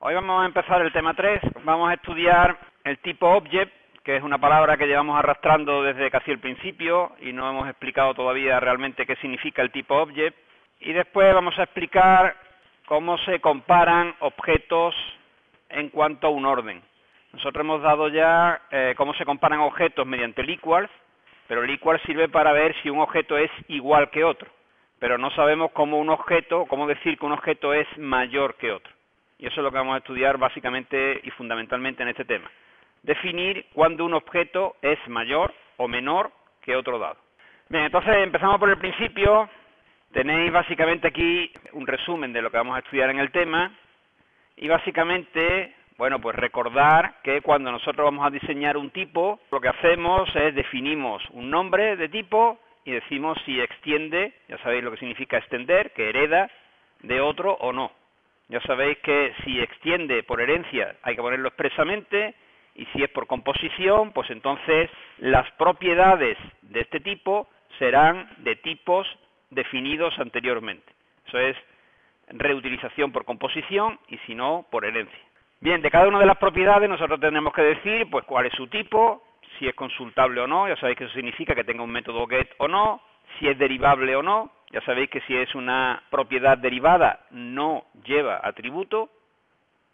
Hoy vamos a empezar el tema 3. Vamos a estudiar el tipo object, que es una palabra que llevamos arrastrando desde casi el principio y no hemos explicado todavía realmente qué significa el tipo object. Y después vamos a explicar cómo se comparan objetos en cuanto a un orden. Nosotros hemos dado ya cómo se comparan objetos mediante el equals, pero el equals sirve para ver si un objeto es igual que otro, pero no sabemos cómo decir que un objeto es mayor que otro. Y eso es lo que vamos a estudiar básicamente y fundamentalmente en este tema. Definir cuándo un objeto es mayor o menor que otro dado. Bien, entonces empezamos por el principio. Tenéis básicamente aquí un resumen de lo que vamos a estudiar en el tema. Y básicamente, bueno, pues recordar que cuando nosotros vamos a diseñar un tipo, lo que hacemos es definimos un nombre de tipo y decimos si extiende, ya sabéis lo que significa extender, que hereda de otro o no. Ya sabéis que si extiende por herencia hay que ponerlo expresamente, y si es por composición, pues entonces las propiedades de este tipo serán de tipos definidos anteriormente. Eso es reutilización por composición y si no, por herencia. Bien, de cada una de las propiedades nosotros tenemos que decir pues cuál es su tipo, si es consultable o no, ya sabéis que eso significa que tenga un método get o no, si es derivable o no, ya sabéis que si es una propiedad derivada no lleva atributo.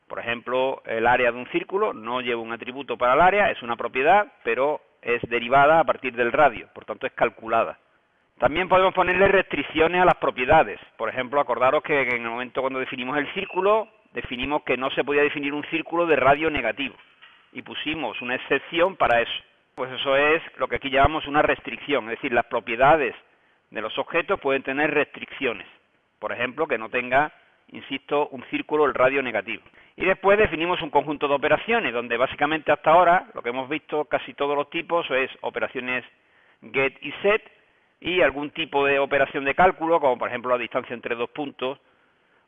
Por ejemplo, el área de un círculo no lleva un atributo para el área, es una propiedad, pero es derivada a partir del radio, por tanto es calculada. También podemos ponerle restricciones a las propiedades. Por ejemplo, acordaros que en el momento cuando definimos el círculo, definimos que no se podía definir un círculo de radio negativo. Y pusimos una excepción para eso. Pues eso es lo que aquí llamamos una restricción. Es decir, las propiedades de los objetos pueden tener restricciones. Por ejemplo, que no tenga, insisto, un círculo el radio negativo. Y después definimos un conjunto de operaciones, donde básicamente hasta ahora lo que hemos visto casi todos los tipos es operaciones get y set, y algún tipo de operación de cálculo, como por ejemplo la distancia entre dos puntos,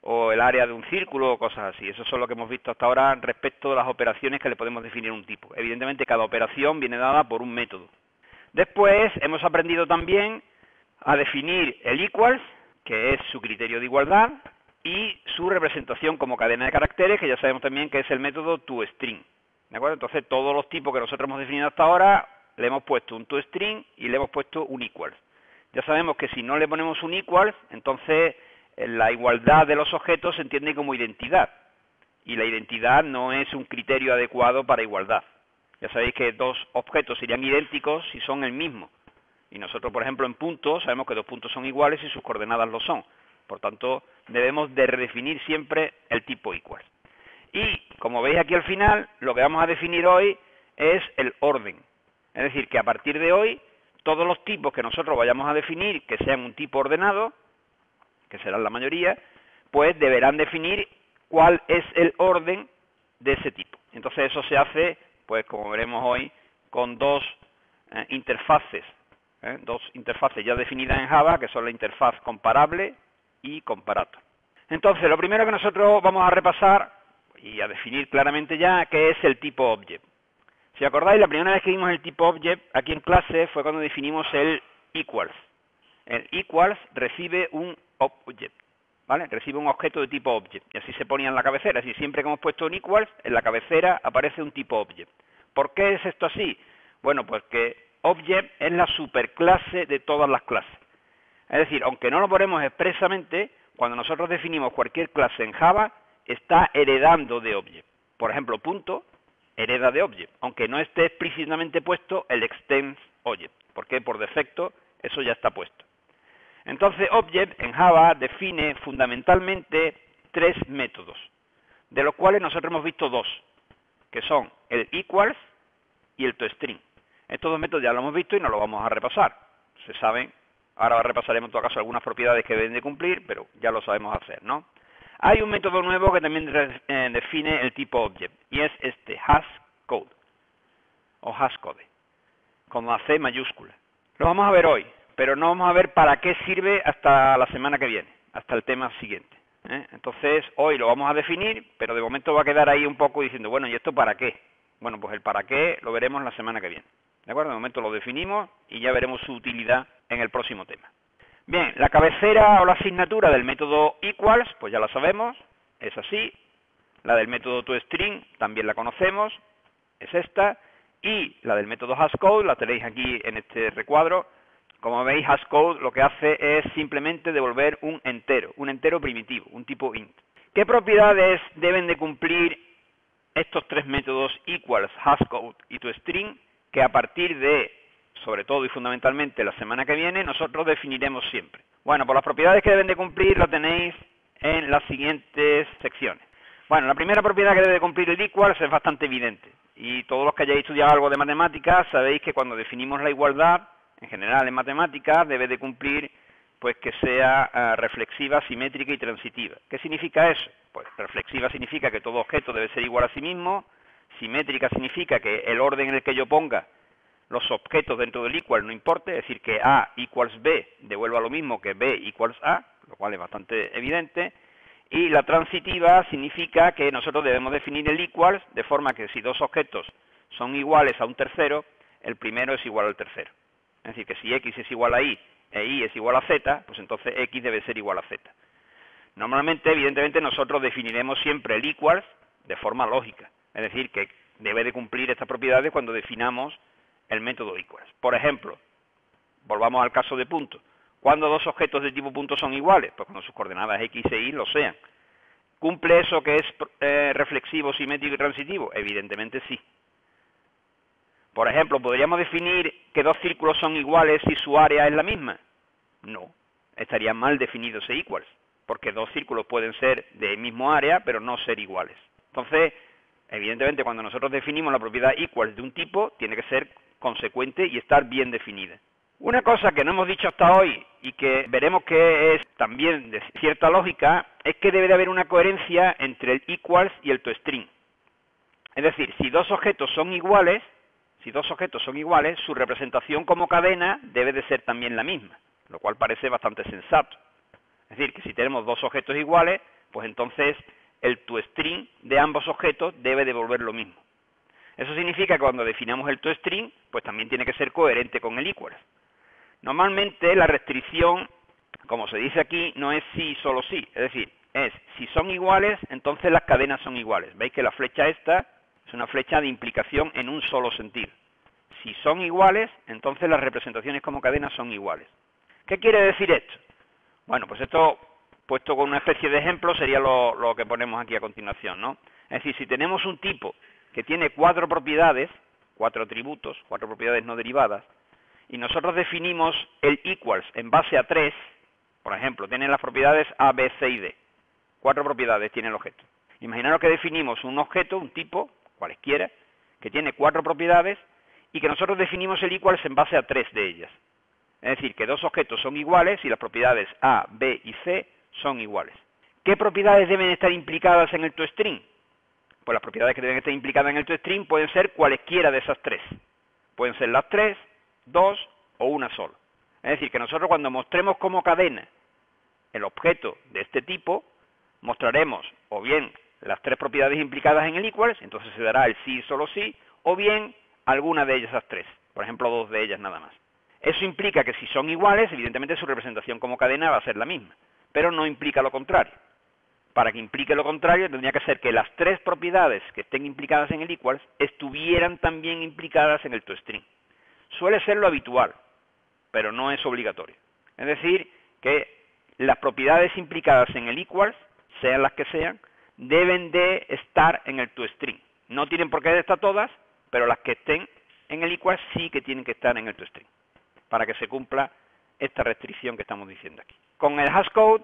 o el área de un círculo, o cosas así. Eso es lo que hemos visto hasta ahora respecto de las operaciones que le podemos definir a un tipo. Evidentemente cada operación viene dada por un método. Después hemos aprendido también a definir el equals, que es su criterio de igualdad, y su representación como cadena de caracteres, que ya sabemos también que es el método toString. ¿De acuerdo? Entonces todos los tipos que nosotros hemos definido hasta ahora, le hemos puesto un toString y le hemos puesto un equals. Ya sabemos que si no le ponemos un equals, entonces la igualdad de los objetos se entiende como identidad. Y la identidad no es un criterio adecuado para igualdad. Ya sabéis que dos objetos serían idénticos si son el mismo. Y nosotros, por ejemplo, en puntos, sabemos que dos puntos son iguales y sus coordenadas lo son. Por tanto, debemos de redefinir siempre el tipo equals. Y, como veis aquí al final, lo que vamos a definir hoy es el orden. Es decir, que a partir de hoy, todos los tipos que nosotros vayamos a definir que sean un tipo ordenado, que serán la mayoría, pues deberán definir cuál es el orden de ese tipo. Entonces eso se hace, pues como veremos hoy, con dos interfaces ya definidas en Java, que son la interfaz comparable y comparator. Entonces, lo primero que nosotros vamos a repasar y a definir claramente ya, ¿qué es el tipo object? Si acordáis, la primera vez que vimos el tipo object aquí en clase fue cuando definimos el equals. El equals recibe un object, ¿vale? Recibe un objeto de tipo object, y así se ponía en la cabecera. Así siempre que hemos puesto un equals, en la cabecera aparece un tipo object. ¿Por qué es esto así? Bueno, pues que object es la superclase de todas las clases. Es decir, aunque no lo ponemos expresamente, cuando nosotros definimos cualquier clase en Java, está heredando de object. Por ejemplo, punto hereda de object, aunque no esté explícitamente puesto el extends object, porque por defecto eso ya está puesto. Entonces, object en Java define fundamentalmente tres métodos, de los cuales nosotros hemos visto dos, que son el equals y el toString. Estos dos métodos ya lo hemos visto y no los vamos a repasar. Se saben, ahora repasaremos en todo caso algunas propiedades que deben de cumplir, pero ya lo sabemos hacer, ¿no? Hay un método nuevo que también define el tipo object, y es este hashCode, o hashcode, con la C mayúscula. Lo vamos a ver hoy, pero no vamos a ver para qué sirve hasta la semana que viene, hasta el tema siguiente. Entonces, hoy lo vamos a definir, pero de momento va a quedar ahí un poco diciendo, bueno, ¿y esto para qué? Bueno, pues el para qué lo veremos la semana que viene. ¿De acuerdo? De momento lo definimos y ya veremos su utilidad en el próximo tema. Bien, la cabecera o la asignatura del método equals, pues ya la sabemos, es así. La del método toString también la conocemos, es esta, y la del método hashCode la tenéis aquí en este recuadro. Como veis, hashCode lo que hace es simplemente devolver un entero primitivo, un tipo int. ¿Qué propiedades deben de cumplir estos tres métodos equals, hashCode y toString? Que a partir de, sobre todo y fundamentalmente la semana que viene, nosotros definiremos siempre. Bueno, pues las propiedades que deben de cumplir las tenéis en las siguientes secciones. Bueno, la primera propiedad que debe cumplir el equals es bastante evidente. Y todos los que hayáis estudiado algo de matemáticas sabéis que cuando definimos la igualdad, en general en matemáticas, debe de cumplir pues que sea reflexiva, simétrica y transitiva. ¿Qué significa eso? Pues reflexiva significa que todo objeto debe ser igual a sí mismo, simétrica significa que el orden en el que yo ponga los objetos dentro del equal no importe, es decir, que A equals B devuelva lo mismo que B equals A, lo cual es bastante evidente. Y la transitiva significa que nosotros debemos definir el equals de forma que si dos objetos son iguales a un tercero, el primero es igual al tercero. Es decir, que si X es igual a Y e Y es igual a Z, pues entonces X debe ser igual a Z. Normalmente, evidentemente, nosotros definiremos siempre el equals de forma lógica. Es decir, que debe de cumplir estas propiedades cuando definamos el método equals. Por ejemplo, volvamos al caso de punto. ¿Cuándo dos objetos de tipo punto son iguales? Pues cuando sus coordenadas X e Y lo sean. ¿Cumple eso que es reflexivo, simétrico y transitivo? Evidentemente sí. Por ejemplo, ¿podríamos definir que dos círculos son iguales si su área es la misma? No, estaría mal definido ese equals, porque dos círculos pueden ser del mismo área, pero no ser iguales. Entonces, evidentemente, cuando nosotros definimos la propiedad equals de un tipo, tiene que ser consecuente y estar bien definida. Una cosa que no hemos dicho hasta hoy y que veremos que es también de cierta lógica, es que debe de haber una coherencia entre el equals y el toString. Es decir, si dos objetos son iguales, su representación como cadena debe de ser también la misma, lo cual parece bastante sensato. Es decir, que si tenemos dos objetos iguales, pues entonces el toString de ambos objetos debe devolver lo mismo. Eso significa que cuando definamos el toString, pues también tiene que ser coherente con el equals. Normalmente la restricción, como se dice aquí, no es sí, solo sí. Es decir, es si son iguales, entonces las cadenas son iguales. ¿Veis que la flecha esta es una flecha de implicación en un solo sentido? Si son iguales, entonces las representaciones como cadenas son iguales. ¿Qué quiere decir esto? Bueno, pues esto, puesto con una especie de ejemplo, sería lo que ponemos aquí a continuación, ¿no? Es decir, si tenemos un tipo que tiene cuatro propiedades, cuatro atributos, cuatro propiedades no derivadas, y nosotros definimos el equals en base a tres, por ejemplo, tiene las propiedades A, B, C y D. Cuatro propiedades tiene el objeto. Imaginaros que definimos un objeto, un tipo, cualesquiera, que tiene cuatro propiedades y que nosotros definimos el equals en base a tres de ellas. Es decir, que dos objetos son iguales y las propiedades A, B y C son iguales. ¿Qué propiedades deben estar implicadas en el toString? Pues las propiedades que deben estar implicadas en el toString pueden ser cualesquiera de esas tres. Pueden ser las tres, dos o una sola. Es decir, que nosotros cuando mostremos como cadena el objeto de este tipo, mostraremos o bien las tres propiedades implicadas en el equals, entonces se dará el sí y solo sí, o bien alguna de ellas, esas tres, por ejemplo dos de ellas nada más. Eso implica que si son iguales, evidentemente su representación como cadena va a ser la misma, pero no implica lo contrario. Para que implique lo contrario, tendría que ser que las tres propiedades que estén implicadas en el equals estuvieran también implicadas en el toString. Suele ser lo habitual, pero no es obligatorio. Es decir, que las propiedades implicadas en el equals, sean las que sean, deben de estar en el toString. No tienen por qué estar todas, pero las que estén en el equals sí que tienen que estar en el toString, para que se cumpla esta restricción que estamos diciendo aquí. Con el hashCode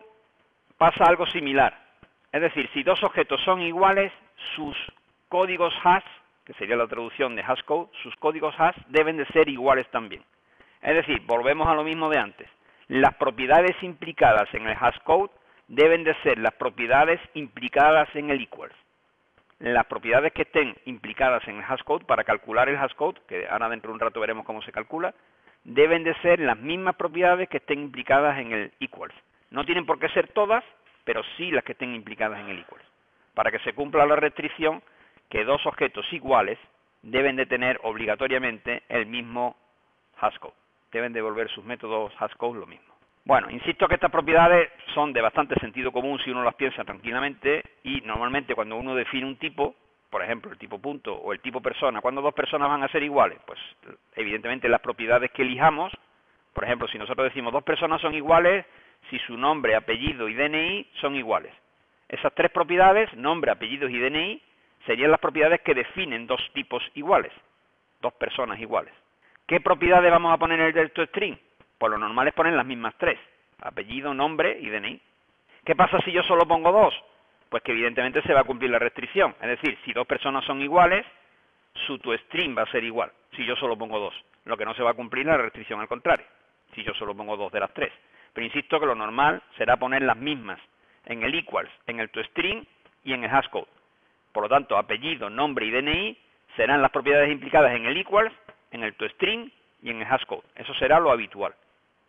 pasa algo similar. Es decir, si dos objetos son iguales, sus códigos hash, que sería la traducción de hashCode, sus códigos hash deben de ser iguales también. Es decir, volvemos a lo mismo de antes. Las propiedades implicadas en el hashCode deben de ser las propiedades implicadas en el equals. Las propiedades que estén implicadas en el hashCode, para calcular el hashCode, que ahora dentro de un rato veremos cómo se calcula, deben de ser las mismas propiedades que estén implicadas en el equals. No tienen por qué ser todas, pero sí las que estén implicadas en el equals, para que se cumpla la restricción que dos objetos iguales deben de tener obligatoriamente el mismo hashCode. Deben devolver sus métodos hashCode lo mismo. Bueno, insisto que estas propiedades son de bastante sentido común si uno las piensa tranquilamente, y normalmente cuando uno define un tipo, por ejemplo el tipo punto o el tipo persona, ¿cuándo dos personas van a ser iguales? Pues evidentemente las propiedades que elijamos. Por ejemplo, si nosotros decimos dos personas son iguales si su nombre, apellido y DNI son iguales. Esas tres propiedades, nombre, apellidos y DNI, serían las propiedades que definen dos tipos iguales, dos personas iguales. ¿Qué propiedades vamos a poner en el delta string? Pues lo normal es poner las mismas tres, apellido, nombre y DNI. ¿Qué pasa si yo solo pongo dos? Pues que evidentemente se va a cumplir la restricción. Es decir, si dos personas son iguales, su toString va a ser igual, si yo solo pongo dos. Lo que no se va a cumplir la restricción al contrario, si yo solo pongo dos de las tres. Pero insisto que lo normal será poner las mismas en el equals, en el toString y en el hashcode. Por lo tanto, apellido, nombre y DNI serán las propiedades implicadas en el equals, en el toString y en el hashcode. Eso será lo habitual.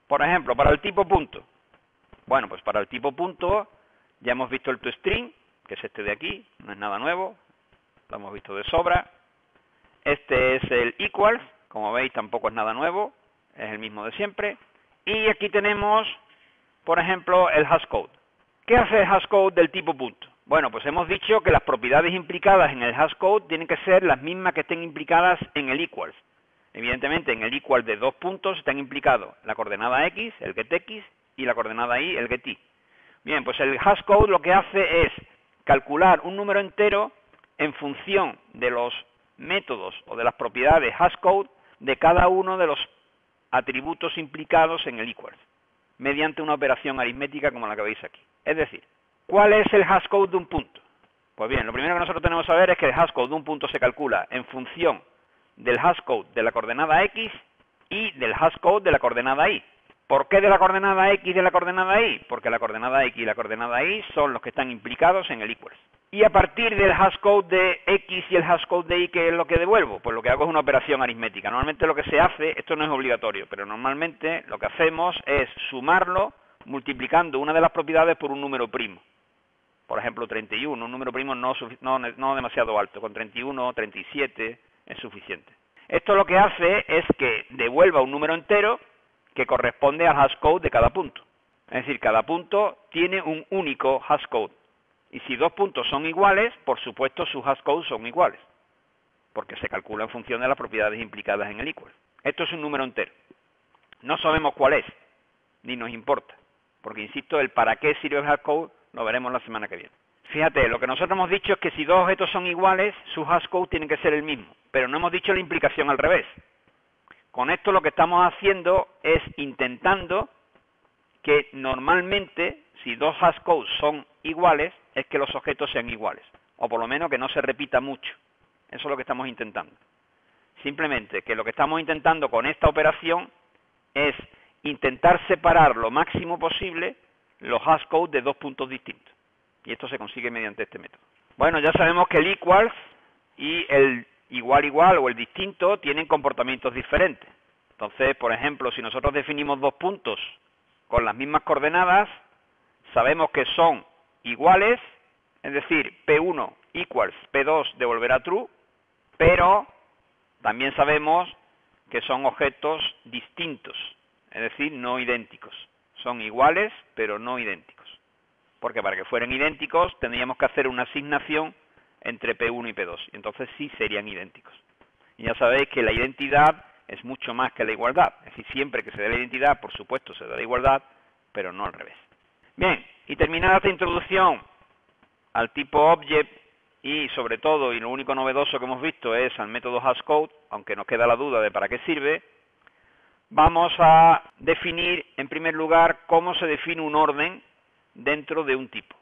Por ejemplo, para el tipo punto. Bueno, pues para el tipo punto ya hemos visto el toString, que es este de aquí, no es nada nuevo, lo hemos visto de sobra. Este es el equals, como veis tampoco es nada nuevo, es el mismo de siempre. Y aquí tenemos, por ejemplo, el hashcode. ¿Qué hace el hashcode del tipo punto? Bueno, pues hemos dicho que las propiedades implicadas en el hashcode tienen que ser las mismas que estén implicadas en el equals. Evidentemente, en el equal de dos puntos están implicados la coordenada x, el getX, y la coordenada y, el getY. Bien, pues el hashcode lo que hace es calcular un número entero en función de los métodos o de las propiedades hashcode de cada uno de los atributos implicados en el equals, mediante una operación aritmética como la que veis aquí. Es decir, ¿cuál es el hashcode de un punto? Pues bien, lo primero que nosotros tenemos que saber es que el hashcode de un punto se calcula en función del hashcode de la coordenada x y del hashcode de la coordenada y. ¿Por qué de la coordenada x y de la coordenada y? Porque la coordenada x y la coordenada y son los que están implicados en el equals. Y a partir del hashcode de x y el hashcode de y, ¿qué es lo que devuelvo? Pues lo que hago es una operación aritmética. Normalmente lo que se hace, esto no es obligatorio, pero normalmente lo que hacemos es sumarlo multiplicando una de las propiedades por un número primo. Por ejemplo, 31, un número primo no demasiado alto, con 31, 37 es suficiente. Esto lo que hace es que devuelva un número entero que corresponde al hashcode de cada punto. Es decir, cada punto tiene un único hashcode. Y si dos puntos son iguales, por supuesto sus hashcodes son iguales, porque se calcula en función de las propiedades implicadas en el equal. Esto es un número entero. No sabemos cuál es, ni nos importa, porque insisto, el para qué sirve el hashcode lo veremos la semana que viene. Fíjate, lo que nosotros hemos dicho es que si dos objetos son iguales, su hashcode tiene que ser el mismo, pero no hemos dicho la implicación al revés. Con esto lo que estamos haciendo es intentando que normalmente, si dos hashcodes son iguales, es que los objetos sean iguales, o por lo menos que no se repita mucho. Eso es lo que estamos intentando. Simplemente que lo que estamos intentando con esta operación es intentar separar lo máximo posible los hashcodes de dos puntos distintos. Y esto se consigue mediante este método. Bueno, ya sabemos que el equals y el igual o el distinto tienen comportamientos diferentes. Entonces, por ejemplo, si nosotros definimos dos puntos con las mismas coordenadas, sabemos que son iguales, es decir, P1 equals P2 devolverá true, pero también sabemos que son objetos distintos, es decir, no idénticos. Son iguales, pero no idénticos. Porque para que fueran idénticos tendríamos que hacer una asignación entre P1 y P2, y entonces sí serían idénticos. Y ya sabéis que la identidad es mucho más que la igualdad. Es decir, siempre que se dé la identidad, por supuesto, se da la igualdad, pero no al revés. Bien, y terminada esta introducción al tipo object, y sobre todo, y lo único novedoso que hemos visto es al método hashcode, aunque nos queda la duda de para qué sirve, vamos a definir, en primer lugar, cómo se define un orden dentro de un tipo.